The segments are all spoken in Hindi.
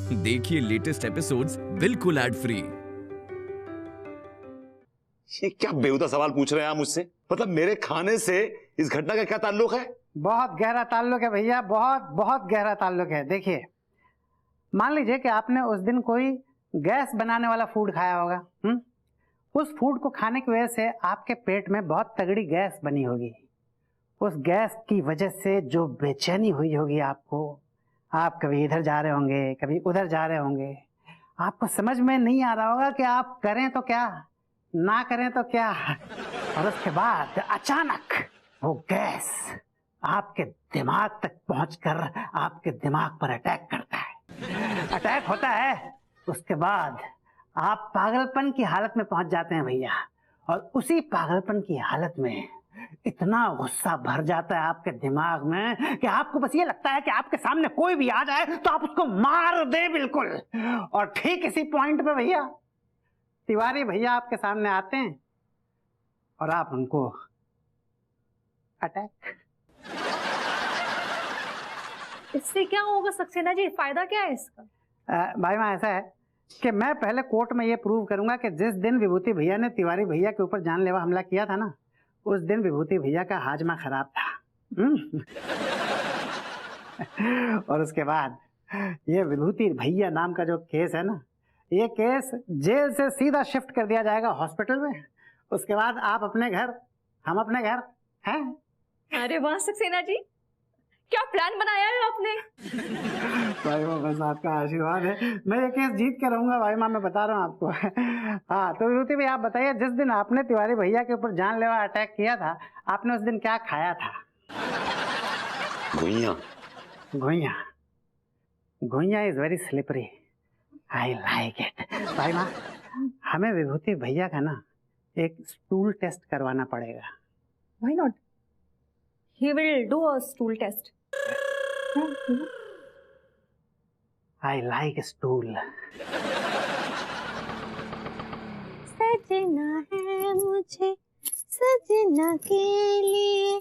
देखिए लेटेस्ट एपिसोड्स बिल्कुल एड फ्री। ये क्या बेहुदा सवाल पूछ रहे हैं आप मुझसे? मतलब मेरे खाने से इस घटना का क्या ताल्लुक है? बहुत गहरा ताल्लुक है भैया, बहुत बहुत गहरा ताल्लुक है। देखिए, मान लीजिए कि आपने उस दिन कोई गैस बनाने वाला फूड खाया होगा। उस फूड को खाने की वजह से आपके पेट में बहुत तगड़ी गैस बनी होगी। उस गैस की वजह से जो बेचैनी हुई होगी आपको, आप कभी इधर जा रहे होंगे, कभी उधर जा रहे होंगे, आपको समझ में नहीं आ रहा होगा कि आप करें तो क्या, ना करें तो क्या। और उसके बाद अचानक वो गैस आपके दिमाग तक पहुंचकर आपके दिमाग पर अटैक करता है। अटैक होता है, उसके बाद आप पागलपन की हालत में पहुंच जाते हैं भैया। और उसी पागलपन की हालत में इतना गुस्सा भर जाता है आपके दिमाग में कि आपको बस ये लगता है कि आपके सामने कोई भी आ जाए तो आप उसको मार दे बिल्कुल। और ठीक इसी पॉइंट पे भैया तिवारी भैया आपके सामने आते हैं और आप उनको अटैक। इससे क्या होगा सक्सेना जी, फायदा क्या है इसका? भाई माँ ऐसा है कि मैं पहले कोर्ट में ये प्रूव करूंगा कि जिस दिन विभूति भैया ने तिवारी भैया के ऊपर जानलेवा हमला किया था ना, उस दिन विभूति भैया का हाजमा खराब था। और उसके बाद ये विभूति भैया नाम का जो केस है ना, ये केस जेल से सीधा शिफ्ट कर दिया जाएगा हॉस्पिटल में। उसके बाद आप अपने घर, हम अपने घर हैं। अरे वाह सक्सेना जी, क्या प्लान बनाया है आपने? भाई माँ बस आपका आशीर्वाद है, मैं ये केस जीत के रहूंगा भाई माँ, मैं बता रहा हूँ आपको। हाँ तो विभूति भाई आप बताइए, जिस दिन आपने तिवारी भैया के ऊपर जानलेवा अटैक किया था, आपने उस दिन क्या खाया था? घुइयां। घुइयां? Ghuiyan is very slippery, I like it. भाई माँ हमें विभूति भैया का ना एक स्टूल टेस्ट करवाना पड़ेगा। Why not? He will do a stool test. I like stool. सजना है मुझे सजना के लिए।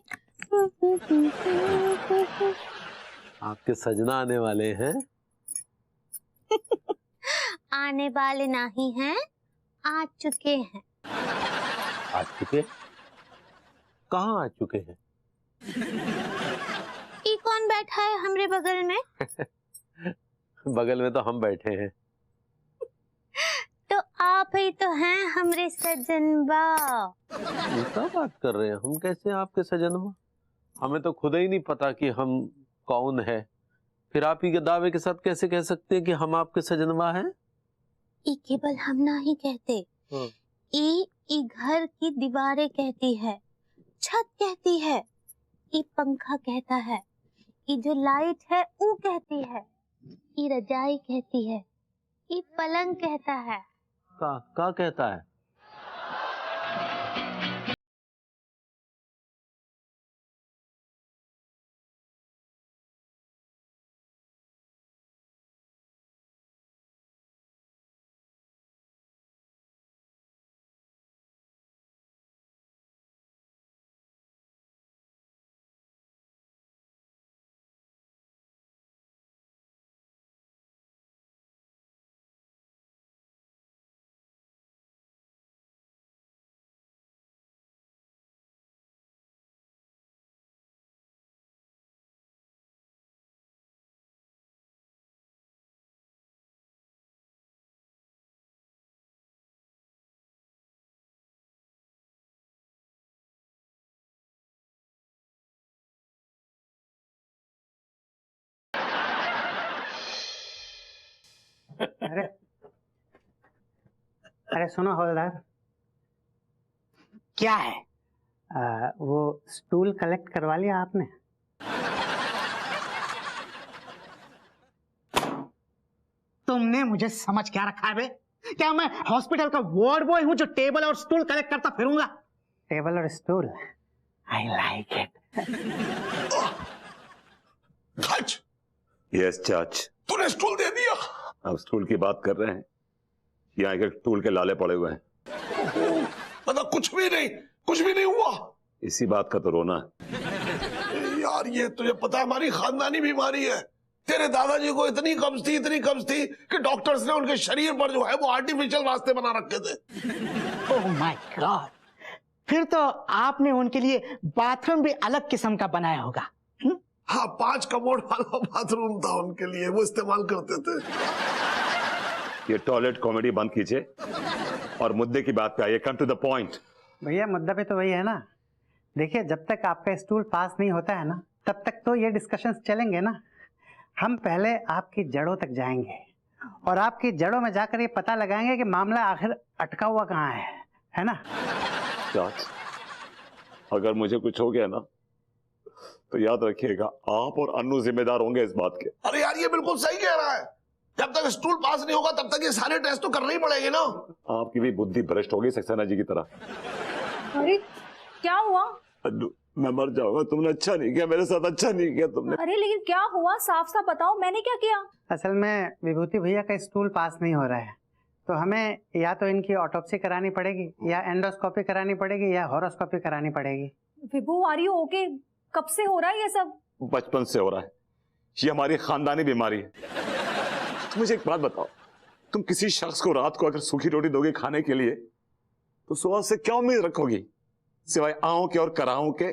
आपके सजना आने वाले हैं? आने वाले नहीं हैं, आ चुके हैं। आ चुके? कहाँ आ चुके हैं? ये कौन बैठा है हमरे बगल में? बगल में तो हम बैठे हैं। तो आप ही तो हैं हमरे सजनबा। क्या बात कर रहे हैं? हम कैसे आपके सजनबा? हमें तो खुद ही नहीं पता कि हम कौन है, फिर आप ही के दावे के साथ कैसे कह सकते हैं कि हम आपके सजनबा हैं? ये केवल हम ना ही कहते, ये घर की दीवारें कहती है, छत कहती है, ये पंखा कहता है, ये जो लाइट है वो कहती है, ये रजाई कहती है, ये पलंग कहता है। का कहता है? अरे अरे सुनो हवलदार, क्या है? वो स्टूल कलेक्ट करवा लिया आपने? तुमने मुझे समझ क्या रखा है बे? क्या मैं हॉस्पिटल का वार्ड बॉय हूं जो टेबल और स्टूल कलेक्ट करता फिरूंगा? टेबल और स्टूल, आई लाइक इट। जज। यस जज। तूने स्टूल दे दिया? अब स्टूल की बात कर रहे हैं, यहाँ के स्टूल के लाले पड़े हुए हैं। मतलब कुछ भी नहीं हुआ? इसी बात का तो रोना है। यार ये तुझे पता है हमारी खानदानी बीमारी है, तेरे दादाजी को इतनी कब्ज थी कि डॉक्टर्स ने उनके शरीर पर जो है वो आर्टिफिशियल वास्ते बना रखे थे। ओह माय गॉड, फिर तो आपने उनके लिए बाथरूम भी अलग किस्म का बनाया होगा। हाँ, 5 कमोड वाला बाथरूम था उनके लिए, वो इस्तेमाल करते थे। ये टॉयलेट कॉमेडी बंद कीजिए और मुद्दे की बात पे आइए। Come to the point. भैया मुद्दा पे तो वही है ना। देखिए, जब तक आपका स्टूल पास नहीं होता है ना, तब तक तो ये डिस्कशंस चलेंगे ना। हम पहले आपकी जड़ों तक जाएंगे और आपकी जड़ों में जाकर ये पता लगाएंगे कि मामला आखिर अटका हुआ कहाँ है ना। चाच, अगर मुझे कुछ हो गया ना तो याद रखिएगा आप और अन्नू जिम्मेदार होंगे इस बात के। अरे यार, ये बिल्कुल सही कह रहा है। जब तक स्टूल पास नहीं होगा तब तक ये सारे टेस्ट तो करने ही पड़ेंगे ना। आपकी भी बुद्धि भ्रष्ट होगी सक्सेना जी की तरह। अरे क्या हुआ? अन्नू, मैं मर जाऊंगा। तुमने अच्छा नहीं किया, मेरे साथ अच्छा नहीं किया तुमने। अरे लेकिन क्या हुआ, साफ साफ बताओ, मैंने क्या किया? असल में विभूति भैया का स्टूल पास नहीं हो रहा है, तो हमें या तो इनकी ऑटोप्सी करानी पड़ेगी, या एंडोस्कोपी करानी पड़ेगी, या हॉरोस्कोपी करानी पड़ेगी। विभू, आर यू ओके? कब से हो रहा है ये सब? बचपन से हो रहा है, ये हमारी खानदानी बीमारी है। तुम मुझे एक बात बताओ, तुम किसी शख्स को रात को अगर सूखी रोटी दोगे खाने के लिए तो सुबह से क्या उम्मीद रखोगी सिवाय आहों के और कराहों के?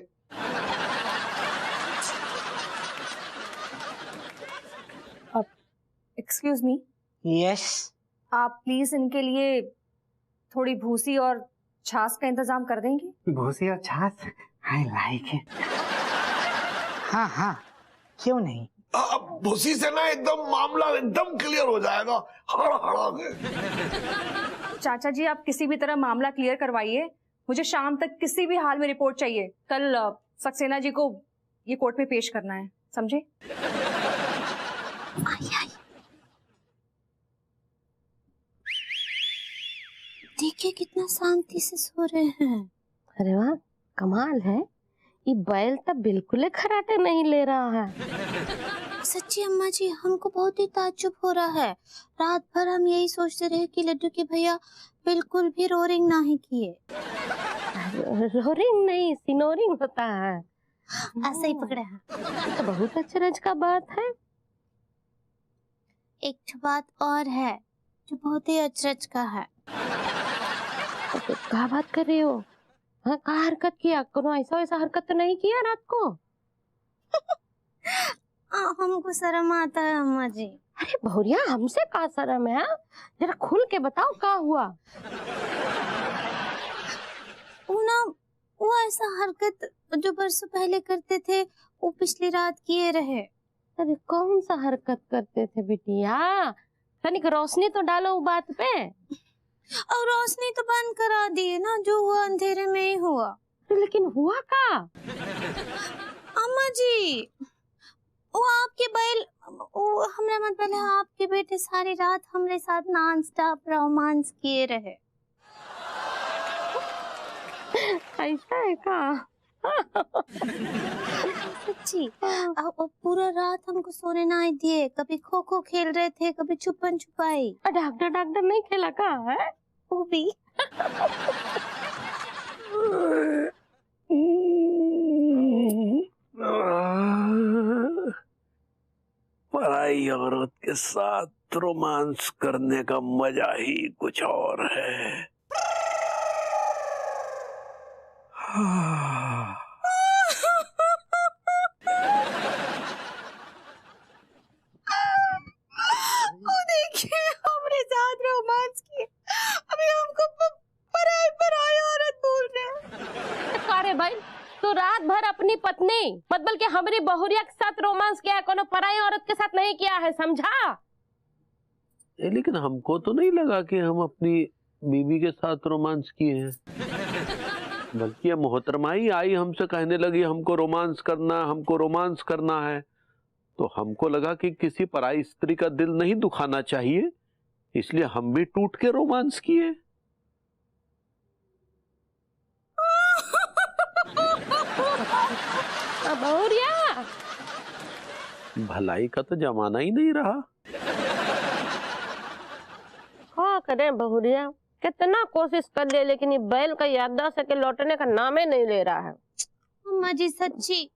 Excuse me. यस। आप प्लीज इनके लिए थोड़ी भूसी और छाछ का इंतजाम कर देंगे? भूसी और छाछ, आई लाइक इट। हाँ हाँ, क्यों नहीं। अब भूसी से ना एकदम मामला एकदम क्लियर हो जाएगा, हड़ के। चाचा जी, आप किसी भी तरह मामला क्लियर करवाइए। मुझे शाम तक किसी भी हाल में रिपोर्ट चाहिए। कल सक्सेना जी को ये कोर्ट में पेश करना है, समझे? देखिए कितना शांति से सो रहे हैं। अरे वाह, कमाल है। ये बैल तो बिल्कुल खराटे नहीं ले रहा है। सच्ची अम्मा जी, हमको बहुत ही ताज्जुब हो रहा है। रात भर हम यही सोचते रहे कि लड्डू के भैया बिल्कुल भी रोरिंग नहीं किए। रोरिंग नहीं, सिनोरिंग होता है। ऐसा ही पकड़ा है। तो बहुत अचरज का बात है। एक बात और है जो बहुत ही अचरज का है। तो क्या बात कर रही हो? हाँ, क्या हरकत किया? कोनो ऐसा हरकत तो नहीं किया रात को? हमको शर्म आता है अम्मा जी। अरे बहुरिया, हमसे का शर्म है? जरा खुल के बताओ क्या हुआ। वो ऐसा हरकत जो बरसों पहले करते थे वो पिछली रात किए रहे। अरे कौन सा हरकत करते थे बिटिया? तनिक रोशनी तो डालो बात पे। और रोशनी तो बंद करा दिए ना, जो हुआ अंधेरे में ही हुआ। लेकिन हुआ का? अम्मा जी, वो आपके बैल, वो हमरा मत पहले आपके बेटे सारी रात हमरे साथ नॉन स्टॉप रोमांस किए रहे। ऐसा है का? सच्ची। पूरा रात हमको सोने ना दिए। कभी खो खो खेल रहे थे, कभी छुपन छुपाई। डॉक्टर नहीं खेला का है? वो भी। पराई औरत के साथ रोमांस करने का मजा ही कुछ और है। देखिए, हमने साथ रोमांस किए, अभी हमको पराई औरत बोल रहे हैं। अरे भाई, तो रात भर अपनी पत्नी मतलब कि हमारी बहुरिया के साथ रोमांस किया है, कोनो पराई औरत के साथ नहीं किया है, समझा? लेकिन हमको तो नहीं लगा कि हम अपनी बीवी के साथ रोमांस किए हैं। बल्कि ये मोहतरमा ही आई हमसे कहने लगी हमको रोमांस करना है, तो हमको लगा कि किसी पराई स्त्री का दिल नहीं दुखाना चाहिए, इसलिए हम भी टूट के रोमांस किए। बहुरिया, भलाई का तो जमाना ही नहीं रहा। हाँ करें बहुरिया, कितना कोशिश कर ले, लेकिन ये बैल का याददाश्त के लौटने का नाम ही नहीं ले रहा है। अम्मा जी सच्ची,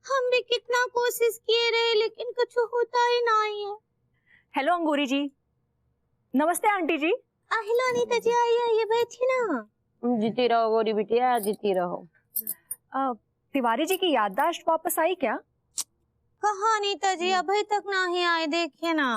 हम भी कितना कोशिश किए रहे लेकिन कुछ होता ही नहीं है। हेलो अंगूरी जी। नमस्ते आंटी जी। हेलो अनीता जी, आइए बैठिए ना। जीती रहो गोरी बिटिया, जीती रहो। तिवारी जी की याददाश्त वापस आई क्या? कहाँ अनीता जी, अभी तक नहीं आए, देखिए ना।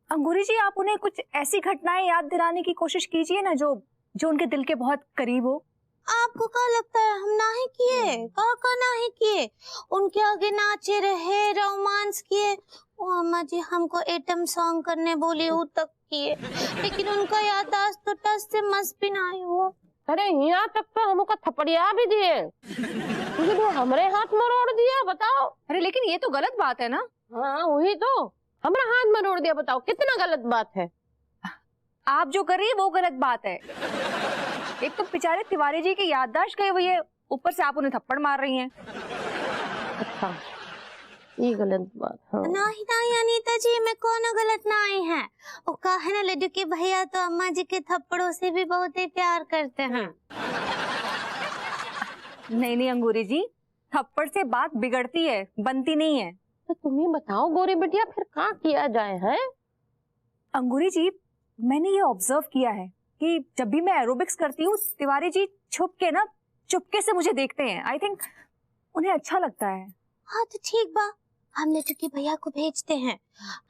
अंगूरी जी, आप उन्हें कुछ ऐसी घटनाएं याद दिलाने की कोशिश कीजिए ना जो उनके दिल के बहुत करीब हो। आपको क्या लगता है हम नहीं किए? का नहीं किए? उनके आगे नाचे रहे, रोमांस किए। वो अम्मा जी हमको एटम सॉन्ग करने बोली, वो तक किए, लेकिन उनका याददाश्त तो टस से मस भी नहीं हुआ। अरे यहाँ तक तो हमको थपड़िया भी दिए, तो हमारे हाथ मरोड़ दिया, बताओ। अरे लेकिन ये तो गलत बात है ना। हाँ वही तो, हमारा हाथ मरोड़ दिया, बताओ कितना गलत बात है। आप जो कर रही है वो गलत बात है। एक तो बेचारे तिवारी जी की याददाश्त गई हुई है, ऊपर से आप उन्हें थप्पड़ मार रही हैं। अच्छा ये गलत बात। हाँ। नहीं अनीता जी, मैं कोनो गलत नहीं है। वो कहा है ना लड्डू के भैया तो अम्मा जी के थप्पड़ों से भी बहुत ही प्यार करते हैं। नहीं अंगूरी जी, थप्पड़ से बात बिगड़ती है, बनती नहीं है। तो तुम ही बताओ गोरी बिटिया, फिर क्या किया जाए है? अंगूरी जी, मैंने ये ऑब्जर्व किया है कि जब भी मैं एरोबिक्स करती हूँ, तिवारी जी चुपके से मुझे देखते हैं। आई थिंक उन्हें अच्छा लगता है। हाँ तो ठीक बा, हम लड्डू के भैया को भेजते हैं,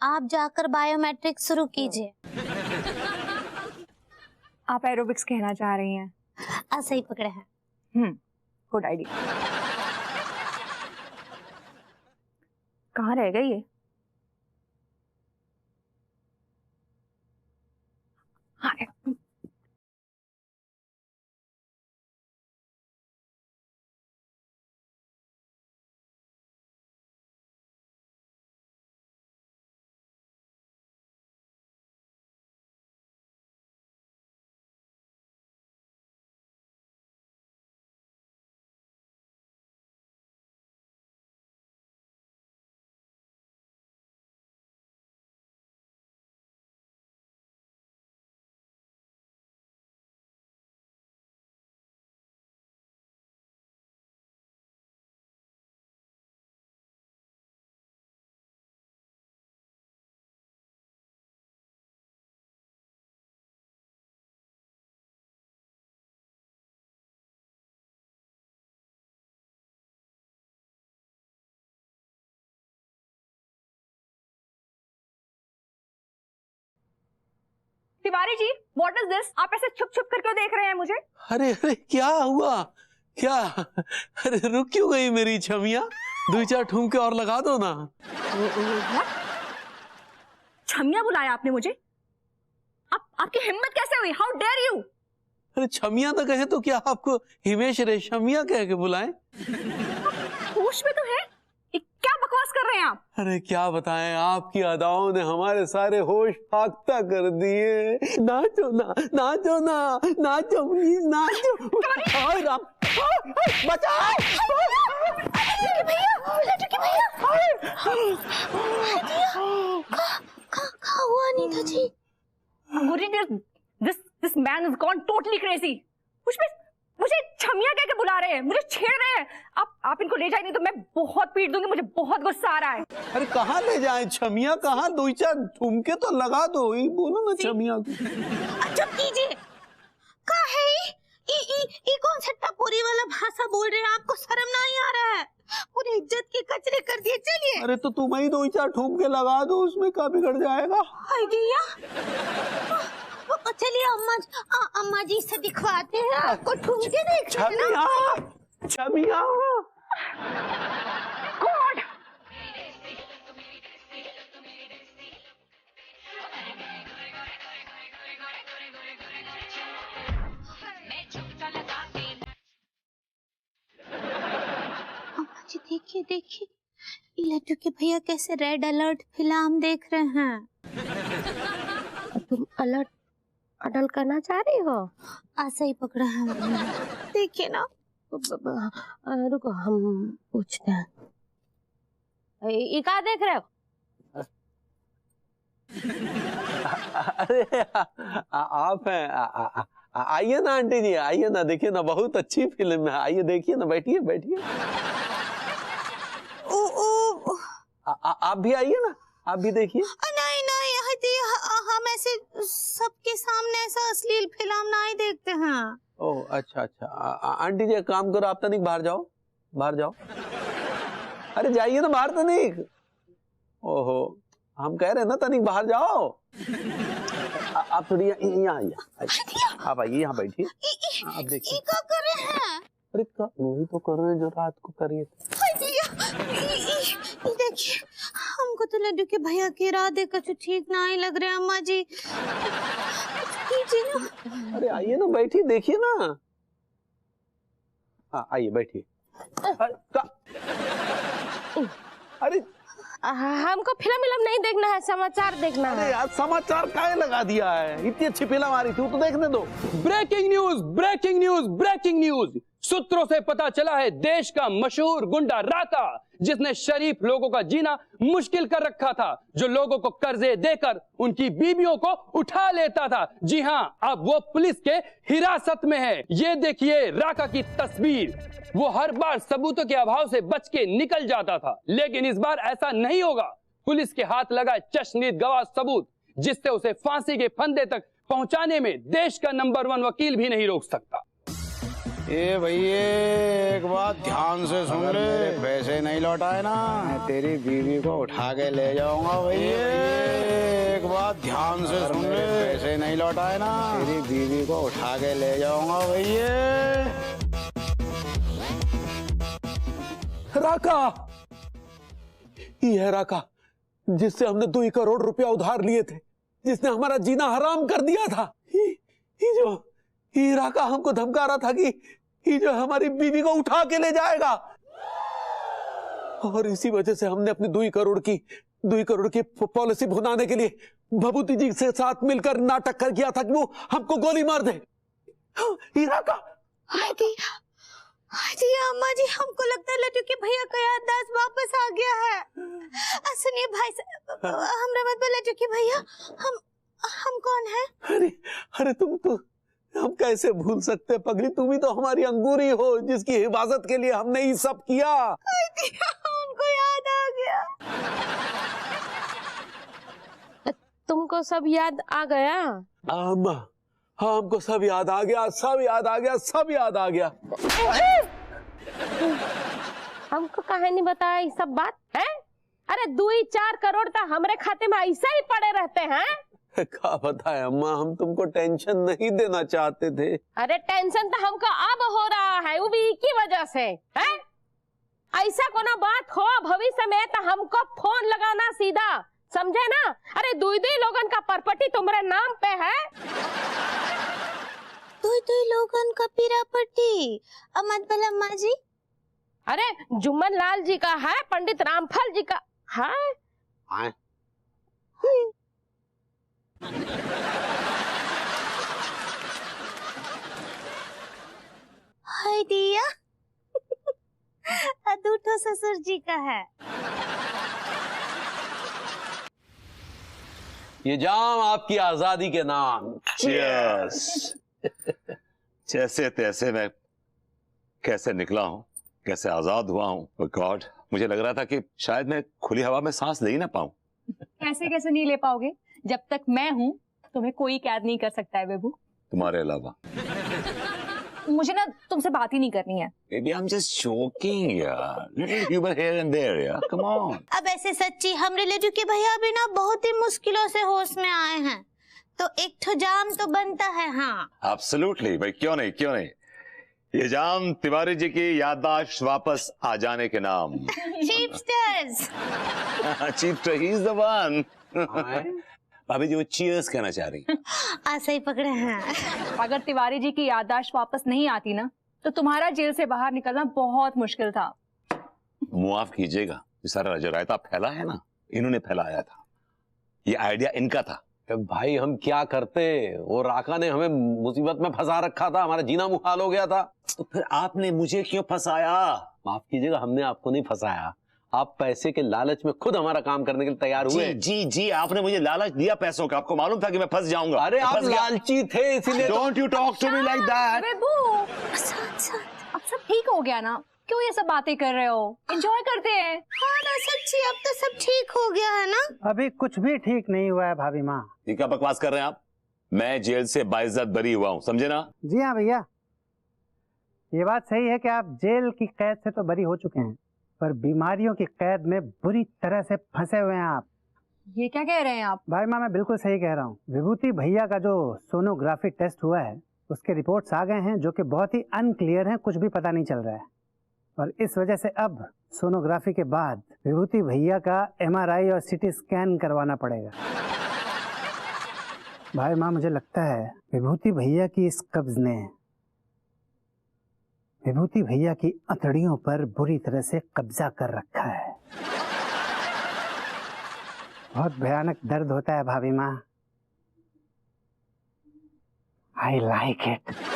आप जाकर बायोमेट्रिक शुरू कीजिए। आप एरोबिक्स कहना चाह रही हैं? ऐसा ही पकड़े हैं। Good idea. कहाँ रह गई ये? हाँ, Tiwari ji, what is this? आप ऐसे छुप छुप कर क्यों देख रहे हैं मुझे? अरे अरे क्या हुआ, क्या? अरे रुक क्यों गई मेरी छमिया? 2-4 ठुमके और लगा दो ना। छमिया बुलाया आपने मुझे? आपकी हिम्मत कैसे हुई? How dare you? अरे छमिया तो कहे तो क्या आपको हिमेश रेशमिया कह के बुलाएं? होश में तो है? क्या बकवास कर रहे हैं आप? अरे क्या बताएं, आपकी अदाओं ने हमारे सारे होश फाख्ता कर दिए। नाचो ना, नाचो ना, नाचो प्लीज, नाचो। बचाओ! क्या हुआ अनीता जी? This man has gone totally crazy. मुझे छमिया कह के बुला रहे हैं, मुझे छेड़ रहे हैं। आप इनको ले जाए, नहीं तो मैं बहुत पीट दूंगी, मुझे बहुत गुस्सा आ रहा है। अरे कहाँ ले जाएं? छमिया कहाँ? 2-4 ठुमके तो लगा दो, ये बोलो ना छमिया को। चुप कीजिए। क्या है ये कौन सा टपोरी वाला भाषा बोल रहे हैं? आपको शर्म नहीं आ रहा है? पूरी इज्जत के कचरे कर दिए। चलिए। अरे तो तुम ही 2-4 ठुमके लगा दो, उसमें क्या बिगड़ जाएगा? आइडिया। चलिए अम्मा जी से दिखवाते हैं आपको ठुमके। देख छमिया, छमिया। गॉड! अम्मा जी देखिए लड्डू के भैया कैसे रेड अलर्ट फिल्म देख रहे हैं। तुम अलर्ट अडल करना चाह रही हो? ऐसा ही पकड़ा है। देखिए ना। रुको हम पूछते हैं। ये क्या देख रहे हो? अरे आप हैं? आइए ना आंटी जी, आइए ना, देखिए ना, बहुत अच्छी फिल्म है। आइए देखिए ना, बैठिए बैठिए। आप भी आइए ना, आप भी देखिए। नहीं नहीं हटी, हम ऐसे सबके सामने ऐसा अश्लील फिल्म नहीं देखते हैं। ओह अच्छा अच्छा। आंटी जी एक काम करो, आप तनिक बाहर जाओ, बाहर जाओ। अरे जाइए ना बाहर तनिक। ओहो हम कह रहे हैं ना तनिक बाहर जाओ। आप थोड़ी यहाँ आइए, आप आइए यहाँ बैठिए, आप देखिए क्या कर रहे हैं। अरे वही तो कर रहे हैं जो रात को करिए। देखिए हमको तो लड्डू के भैया के इरादे का ठीक नहीं लग रहा है अम्मा जी। अरे आइए ना बैठिए, देखिए ना। हाँ आइए बैठिए। अरे हमको फिल्म नहीं देखना है, समाचार देखना है। यार समाचार काहे लगा दिया है, इतनी अच्छी फिल्म आ रही थी, तो देखने दो। Breaking news, breaking news, breaking news. सूत्रों से पता चला है देश का मशहूर गुंडा राका, जिसने शरीफ लोगों का जीना मुश्किल कर रखा था, जो लोगों को कर्जे देकर उनकी बीवियों को उठा लेता था। जी हां, अब वो पुलिस के हिरासत में है। ये देखिए राका की तस्वीर। वो हर बार सबूतों के अभाव से बच के निकल जाता था, लेकिन इस बार ऐसा नहीं होगा। पुलिस के हाथ लगा चश्मदीद गवाह सबूत, जिससे उसे फांसी के फंदे तक पहुंचाने में देश का नंबर 1 वकील भी नहीं रोक सकता। ए भैया एक बात ध्यान से सुन ले, मेरे पैसे नहीं लौटाए ना मैं तेरी बीवी को उठा के ले जाऊंगा। भैया एक बात ध्यान से सुन ले, पैसे नहीं लौटाए ना तेरी बीवी को उठा के ले जाऊंगा। भैया राका, ये है राका जिससे हमने 2 करोड़ रुपया उधार लिए थे, जिसने हमारा जीना हराम कर दिया था। ये राका हमको धमका रहा था कि ये जो हमारी बीवी को उठा के ले जाएगा, और इसी वजह से हमने अपनी 2 करोड़ की पॉलिसी भुनाने के लिए भभूति जी से साथ मिलकर नाटक कर किया था कि वो हमको गोली मार दे। ये राका जी अम्मा जी, हमको लगता है लड्डू के भैया का याददाश्त वापस आ गया है। सुनिए भाई साहब, हमरा मत बोलो लड्डू के भैया, हम कौन है? अरे तुम तो, हम कैसे भूल सकते पगली, तुम ही तो हमारी अंगूरी हो, जिसकी हिफाजत के लिए हमने ये सब किया। उनको याद आ गया। तुमको सब याद आ गया? अम्मा हाँ, हमको सब याद आ गया, सब याद आ गया, सब याद आ गया। हमको कहानी बताया ये सब बात है? अरे 2-4 करोड़ तो हमारे खाते में ऐसा ही पड़े रहते हैं। क्या बताए अम्मा, हम तुमको टेंशन नहीं देना चाहते थे। अरे टेंशन तो हमको अब हो रहा है, वो भी की वजह से है। ऐसा कोनो बात हो भविष्य में तो हमको फोन लगाना सीधा, समझे ना। अरे 2 लोगन का प्रॉपर्टी तुम्हारे नाम पे है। 2 लोगन का प्रॉपर्टी अमत बलम्मा जी? अरे जुम्मन लाल जी का है, पंडित रामफल जी का है। हाय दिया अदूठो ससुर जी का है। ये जाम आपकी आजादी के नाम। चीयर्स। जैसे तैसे मैं कैसे निकला हूं, कैसे आजाद हुआ हूं। गॉड, मुझे लग रहा था कि शायद मैं खुली हवा में सांस ले ही ना पाऊं। कैसे कैसे नहीं ले पाओगे, जब तक मैं हूं तुम्हें कोई कैद नहीं कर सकता है बेबू, तुम्हारे अलावा। मुझे ना तुमसे बात ही नहीं करनी है। Maybe I'm just joking, यार। Little humor here and there, यार। Come on। अब ऐसे सच्ची हमरे लड्डू के भैया भी ना बहुत ही मुश्किलों से होश में आए हैं, तो एक ठो जाम तो बनता है। हाँ Absolutely, भाई क्यों नहीं, क्यों नहीं। ये जाम तिवारी जी की याददाश्त वापस आ जाने के नाम। चीपस्टर्स। चीपस्टर, he is the one। भाभी जी वो चीयर्स कहना चाह रही। ऐसे ही पकड़े हैं। अगर तिवारी जी की याददाश्त वापस नहीं आती ना, तो तुम्हारा जेल से बाहर निकलना बहुत मुश्किल था। मुआफ कीजिएगा, ये सारा जो रायता फैला है ना, इन्होंने फैलाया था। ये आइडिया इनका था। भाई हम क्या करते, वो राका ने हमें मुसीबत में फंसा रखा था, हमारा जीना मुहाल हो गया था। तो फिर आपने मुझे क्यों फंसाया? माफ कीजिएगा, हमने आपको नहीं फंसाया। आप पैसे के लालच में खुद हमारा काम करने के लिए तैयार हुए। जी जी, आपने मुझे लालच दिया पैसों का। आपको मालूम था कि मैं फंस जाऊंगा। अरे आप लालची थे, इसीलिए। Don't you talk to me like that. बेबू अब सब ठीक हो गया ना, क्यों ये सब बातें कर रहे हो? एंजॉय करते हैं। हाँ ना सच्ची, अब तो सब ठीक हो गया है ना? अभी कुछ भी ठीक नहीं हुआ है भाभी माँ। ये क्या बकवास कर रहे हैं आप? मैं जेल से बाइज्जत बरी हुआ हूँ, समझे ना? जी हाँ भैया, ये बात सही है कि आप जेल की कैद से तो बरी हो चुके हैं, पर बीमारियों की कैद में बुरी तरह से फंसे हुए हैं आप। ये क्या कह रहे हैं आप? भाई माँ मैं बिल्कुल सही कह रहा हूँ। विभूति भैया का जो सोनोग्राफी टेस्ट हुआ है उसके रिपोर्ट्स आ गए हैं, जो कि बहुत ही अनक्लियर हैं, कुछ भी पता नहीं चल रहा है। और इस वजह से अब सोनोग्राफी के बाद विभूति भैया का MRI और CT स्कैन करवाना पड़ेगा। भाई माँ मुझे लगता है विभूति भैया की इस कब्ज ने विभूति भैया की अतड़ियों पर बुरी तरह से कब्जा कर रखा है। बहुत भयानक दर्द होता है भाभी माँ। I like it.